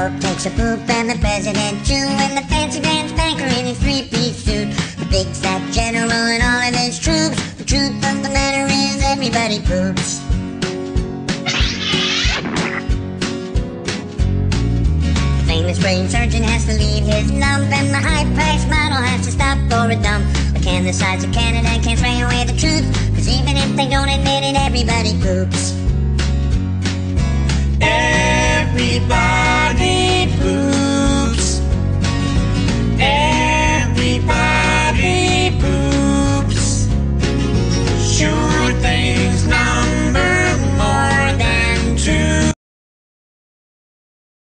Pope takes a poop and the president too, and the fancy grand banker in his three-piece suit. The big fat general and all of his troops. The truth of the matter is everybody poops. The famous brain surgeon has to leave his lump, and the high-priced model has to stop for a dump. But can the sides of Canada can't spray away the truth, 'cause even if they don't admit it, everybody poops. Everybody